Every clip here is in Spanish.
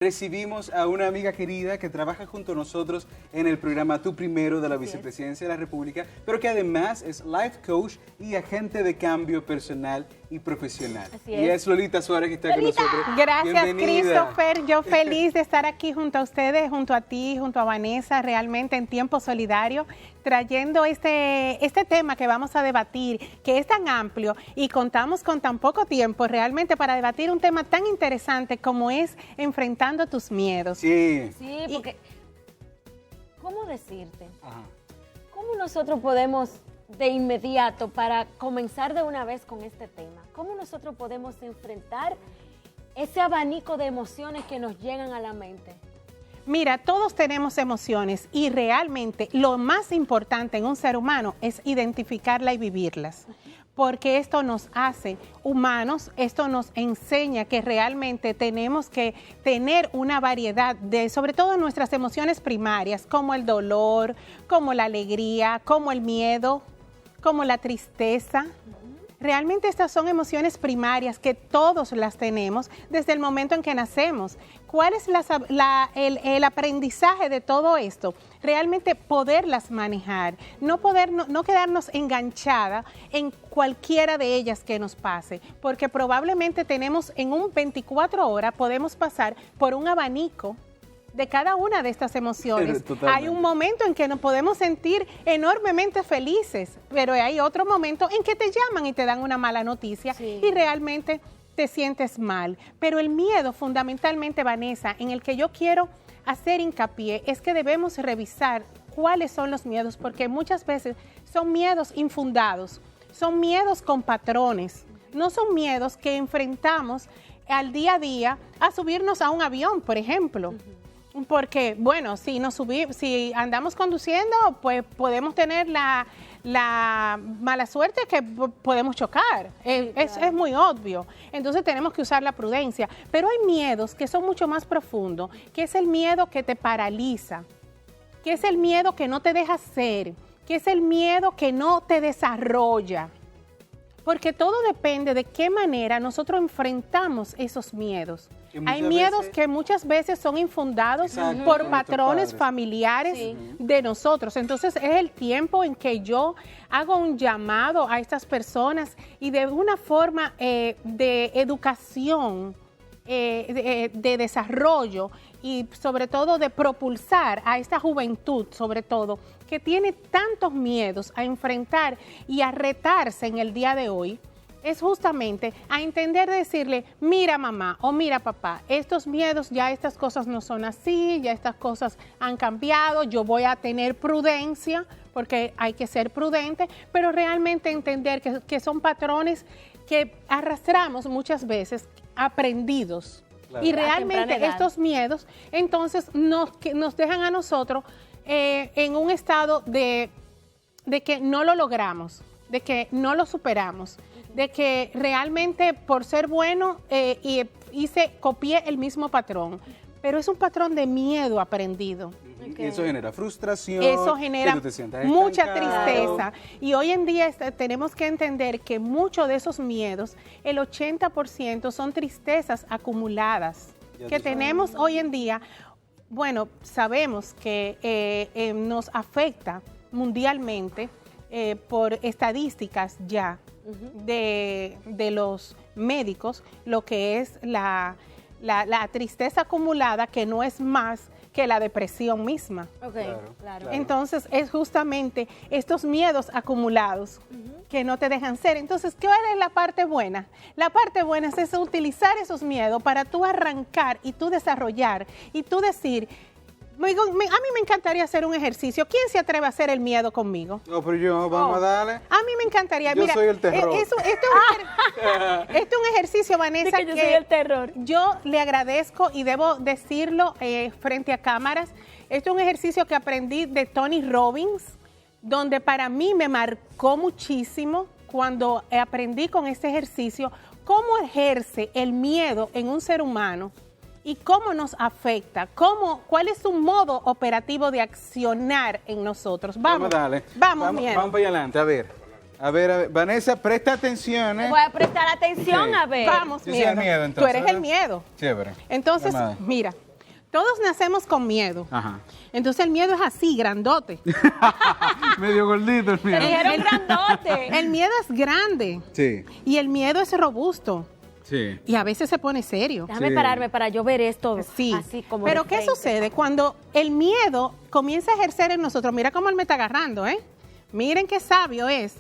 Recibimos a una amiga querida que trabaja junto a nosotros en el programa Tú Primero de la Vicepresidencia de la República, pero que además es life coach y agente de cambio personal y profesional. Así y es Lolita Suárez que está con nosotros. Gracias, Bienvenida. Christopher. Yo feliz de estar aquí junto a ustedes, junto a ti, junto a Vanessa, realmente en tiempo solidario, trayendo este tema que vamos a debatir, que es tan amplio y contamos con tan poco tiempo realmente para debatir un tema tan interesante como es enfrentando tus miedos. Sí. Sí, porque, ¿cómo decirte? Ajá. ¿Cómo nosotros podemos de inmediato, para comenzar de una vez con este tema, cómo nosotros podemos enfrentar ese abanico de emociones que nos llegan a la mente? Mira, todos tenemos emociones y realmente lo más importante en un ser humano es identificarlas y vivirlas, porque esto nos hace humanos, esto nos enseña que realmente tenemos que tener una variedad de, sobre todo nuestras emociones primarias, como el dolor, como la alegría, como el miedo, como la tristeza. Realmente estas son emociones primarias que todos las tenemos desde el momento en que nacemos. ¿Cuál es el aprendizaje de todo esto? Realmente poderlas manejar, no quedarnos enganchada en cualquiera de ellas que nos pase, porque probablemente tenemos en un 24 horas, podemos pasar por un abanico de cada una de estas emociones. Hay un momento en que nos podemos sentir enormemente felices, pero hay otro momento en que te llaman y te dan una mala noticia y realmente te sientes mal. Pero el miedo, fundamentalmente, Vanessa, en el que yo quiero hacer hincapié, es que debemos revisar cuáles son los miedos, porque muchas veces son miedos infundados, son miedos con patrones, no son miedos que enfrentamos al día a día a subirnos a un avión, por ejemplo. Porque, bueno, si andamos conduciendo, pues podemos tener la mala suerte que podemos chocar. Es muy obvio. Entonces tenemos que usar la prudencia. Pero hay miedos que son mucho más profundos, que es el miedo que te paraliza, que es el miedo que no te deja ser, que es el miedo que no te desarrolla. Porque todo depende de qué manera nosotros enfrentamos esos miedos. Hay miedos que muchas veces son infundados por patrones familiares de nosotros. Entonces es el tiempo en que yo hago un llamado a estas personas y de una forma de educación, de desarrollo y sobre todo de propulsar a esta juventud, sobre todo, que tiene tantos miedos a enfrentar y a retarse en el día de hoy, es justamente a entender, decirle, mira mamá o mira papá, estos miedos, ya estas cosas no son así, ya estas cosas han cambiado, yo voy a tener prudencia, porque hay que ser prudente, pero realmente entender que son patrones que arrastramos muchas veces aprendidos. Claro. Y realmente estos miedos entonces nos dejan a nosotros en un estado de que no lo logramos, de que no lo superamos, de que realmente por ser bueno copié el mismo patrón, pero es un patrón de miedo aprendido. Y eso genera frustración, eso genera que tú te sientas mucha tristeza. Y hoy en día tenemos que entender que muchos de esos miedos, el 80% son tristezas acumuladas que tenemos hoy en día. Bueno, sabemos que nos afecta mundialmente por estadísticas ya de los médicos, lo que es la tristeza acumulada, que no es más que la depresión misma. Claro. Entonces es justamente estos miedos acumulados que no te dejan ser. Entonces, ¿cuál es la parte buena? La parte buena es utilizar esos miedos para tú arrancar y tú desarrollar y tú decir, a mí me encantaría hacer un ejercicio. ¿Quién se atreve a hacer el miedo conmigo? No, pero yo, vamos a darle. A mí me encantaría. Yo soy el terror. Esto es un ejercicio, Vanessa, que yo soy el terror. Yo le agradezco y debo decirlo frente a cámaras. Esto es un ejercicio que aprendí de Tony Robbins, donde para mí me marcó muchísimo cuando aprendí con este ejercicio cómo ejerce el miedo en un ser humano. ¿Y cómo nos afecta? ¿Cuál es su modo operativo de accionar en nosotros? Vamos, dale. Vamos para allá adelante, a ver. Vanessa, presta atención. Voy a prestar atención, a ver. Vamos, Yo soy el miedo, entonces. Tú eres el miedo. Chévere. Entonces, mira, Todos nacemos con miedo. Ajá. Entonces el miedo es así, grandote. Medio gordito el miedo. Te dijeron grandote. El miedo es grande. Sí, Y el miedo es robusto. sí. Y a veces se pone serio. Déjame Sí. pararme para yo ver esto Sí, así como pero de ¿qué frente. sucede? Cuando el miedo comienza a ejercer en nosotros, mira cómo él me está agarrando, ¿eh? Miren qué sabio es.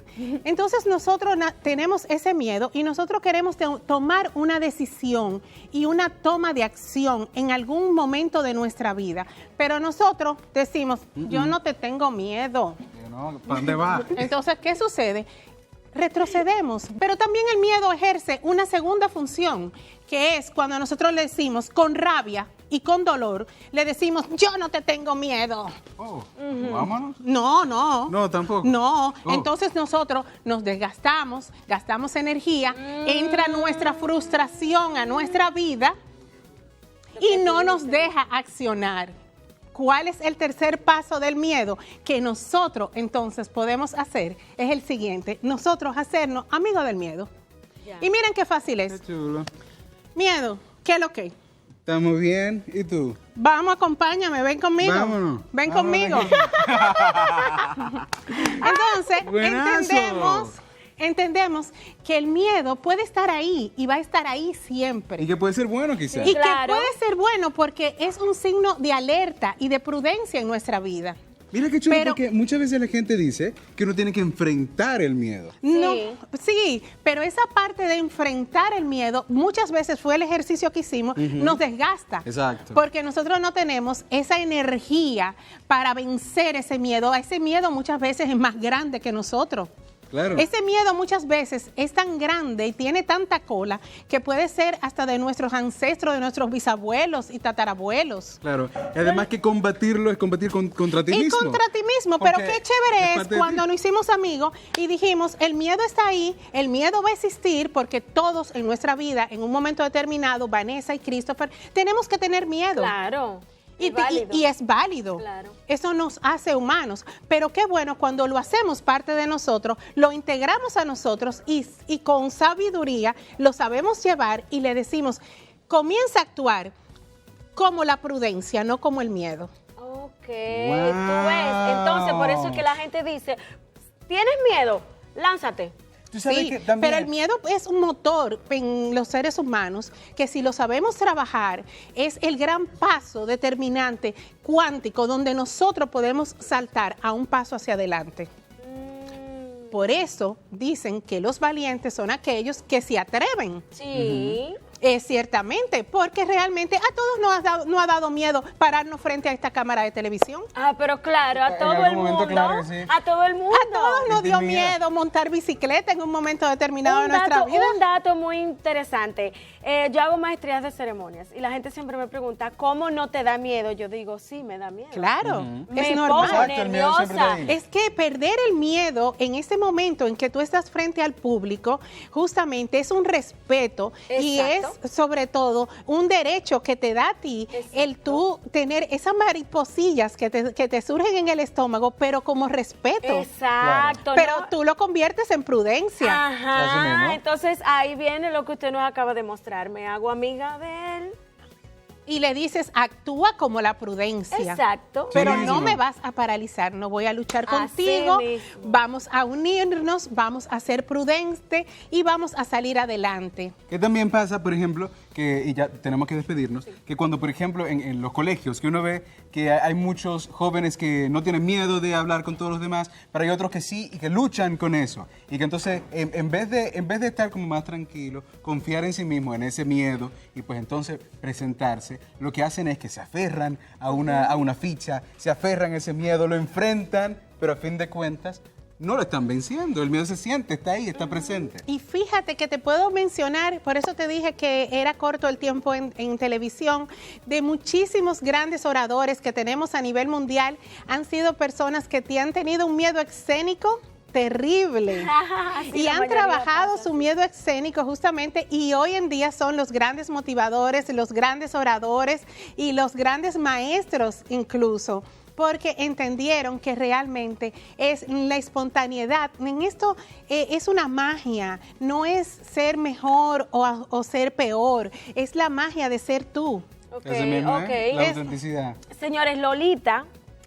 Entonces nosotros tenemos ese miedo y nosotros queremos tomar una decisión y una toma de acción en algún momento de nuestra vida. Pero nosotros decimos, yo no te tengo miedo. No, ¿para dónde va? Entonces, ¿qué sucede? Retrocedemos, pero también el miedo ejerce una segunda función, que es cuando nosotros le decimos con rabia y con dolor, le decimos, yo no te tengo miedo. Oh, vámonos. No, no. No, tampoco. No, Oh. entonces nosotros nos desgastamos, gastamos energía, entra nuestra frustración a nuestra vida y no nos deja accionar. ¿Cuál es el tercer paso del miedo que nosotros entonces podemos hacer? Es el siguiente, nosotros hacernos amigos del miedo. Ya. Y miren qué fácil es. Qué chulo. Miedo, ¿qué es lo que? ¿Estamos bien? ¿Y tú? Vamos, acompáñame, ven conmigo. Vámonos. Ven Vámonos. conmigo. Entonces, Buenazo. entendemos que el miedo puede estar ahí y va a estar ahí siempre. Y que puede ser bueno quizás. Y Claro. que puede ser bueno porque es un signo de alerta y de prudencia en nuestra vida. Mira qué chulo, Pero- porque muchas veces la gente dice que uno tiene que enfrentar el miedo. No, Sí. sí, pero esa parte de enfrentar el miedo, muchas veces fue el ejercicio que hicimos, nos desgasta. Exacto. Porque nosotros no tenemos esa energía para vencer ese miedo. Ese miedo muchas veces es más grande que nosotros. Claro. Ese miedo muchas veces es tan grande y tiene tanta cola que puede ser hasta de nuestros ancestros, de nuestros bisabuelos y tatarabuelos. Claro. Y además que combatirlo es combatir contra ti Y mismo. contra ti mismo, pero Porque qué chévere es parte de cuando ti. nos hicimos amigos y dijimos, el miedo está ahí, el miedo va a existir porque todos en nuestra vida, en un momento determinado, Vanessa y Christopher, tenemos que tener miedo. Claro. Y, válido. y es válido. Claro. Eso nos hace humanos. Pero qué bueno cuando lo hacemos parte de nosotros, lo integramos a nosotros y con sabiduría lo sabemos llevar y le decimos, comienza a actuar como la prudencia, no como el miedo. Ok, tú ves. Entonces, por eso es que la gente dice, ¿tienes miedo? Lánzate. Tú sabes Sí, que también... pero el miedo es un motor en los seres humanos que si lo sabemos trabajar es el gran paso determinante cuántico donde nosotros podemos saltar a un paso hacia adelante. Por eso dicen que los valientes son aquellos que se atreven. Sí. Ciertamente, porque realmente a todos nos ha dado miedo pararnos frente a esta cámara de televisión. Ah, pero claro, a En todo algún el momento, mundo. claro que sí. A todo el mundo. A todos nos dio Intimida. miedo montar bicicleta en un momento determinado de Un nuestra dato, vida. un dato muy interesante. Yo hago maestrías de ceremonias y la gente siempre me pregunta, ¿cómo no te da miedo? Yo digo, sí, me da miedo. Claro, Me es normal. pongo Exacto, el miedo siempre está nerviosa. ahí. Es que perder el miedo en ese momento en que tú estás frente al público, justamente es un respeto y Exacto. es sobre todo un derecho que te da a ti el tú tener esas mariposillas que te surgen en el estómago, pero como respeto. Exacto. Pero ¿no? tú lo conviertes en prudencia. Así Ajá, mismo. entonces ahí viene lo que usted nos acaba de mostrar. Me hago amiga de él. Y le dices, actúa como la prudencia. Exacto. Pero Chulísimo. no me vas a paralizar, no voy a luchar Así contigo, mismo. vamos a unirnos, vamos a ser prudentes y vamos a salir adelante. ¿Qué también pasa, por ejemplo, que, y ya tenemos que despedirnos, que cuando, por ejemplo, en los colegios, que uno ve que hay muchos jóvenes que no tienen miedo de hablar con todos los demás, pero hay otros que sí y que luchan con eso. Y que entonces, en vez de estar como más tranquilo, confiar en sí mismo, en ese miedo, y pues entonces presentarse, lo que hacen es que se aferran a una ficha, se aferran a ese miedo, lo enfrentan, pero a fin de cuentas no lo están venciendo. El miedo se siente, está ahí, está presente. Y fíjate que te puedo mencionar, por eso te dije que era corto el tiempo en televisión, de muchísimos grandes oradores que tenemos a nivel mundial, han sido personas que te han tenido un miedo escénico terrible Sí, y la han mayoría trabajado pasa. su miedo escénico justamente y hoy en día son los grandes motivadores, los grandes oradores y los grandes maestros incluso, porque entendieron que realmente es la espontaneidad. En esto es una magia, no es ser mejor o ser peor, es la magia de ser tú. Ok, Eso mismo, ok. la autenticidad. Señores, Lolita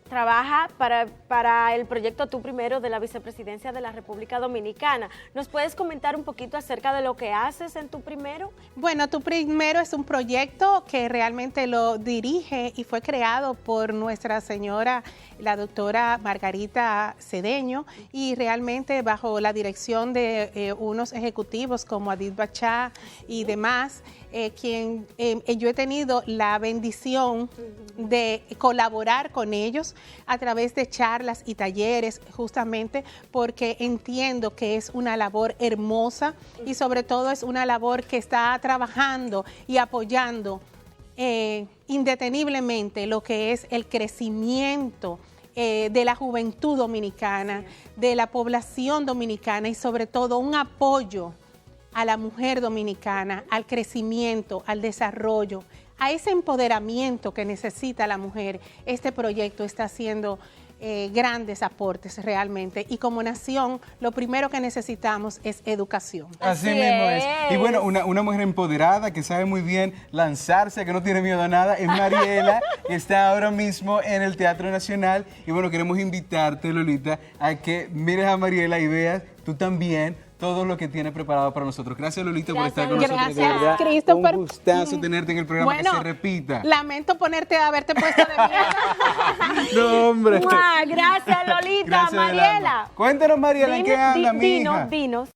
trabaja para el proyecto Tú Primero de la Vicepresidencia de la República Dominicana. ¿Nos puedes comentar un poquito acerca de lo que haces en Tú Primero? Bueno, Tú Primero es un proyecto que realmente lo dirige y fue creado por nuestra señora, la doctora Margarita Cedeño, y realmente bajo la dirección de unos ejecutivos como Adit Bachá y demás, yo he tenido la bendición de colaborar con ellos a través de charlas y talleres, justamente porque entiendo que es una labor hermosa y sobre todo es una labor que está trabajando y apoyando indeteniblemente lo que es el crecimiento de la juventud dominicana, de la población dominicana y sobre todo un apoyo a la mujer dominicana, al crecimiento, al desarrollo, a ese empoderamiento que necesita la mujer. Este proyecto está haciendo grandes aportes realmente, y como nación lo primero que necesitamos es educación. Así mismo es. Y bueno, una mujer empoderada que sabe muy bien lanzarse, que no tiene miedo a nada, es Mariela, que está ahora mismo en el Teatro Nacional. Y bueno, queremos invitarte, Lolita, a que mires a Mariela y veas tú también todo lo que tiene preparado para nosotros. Gracias, Lolita, por estar con nosotros. De verdad, Christopher. un gustazo tenerte en el programa, que se repita. Lamento haberte puesto de miedo. No, hombre. Gracias, Lolita. Gracias, Mariela. Yolanda. Cuéntanos, Mariela, ¿en qué anda, mi hija? Dinos.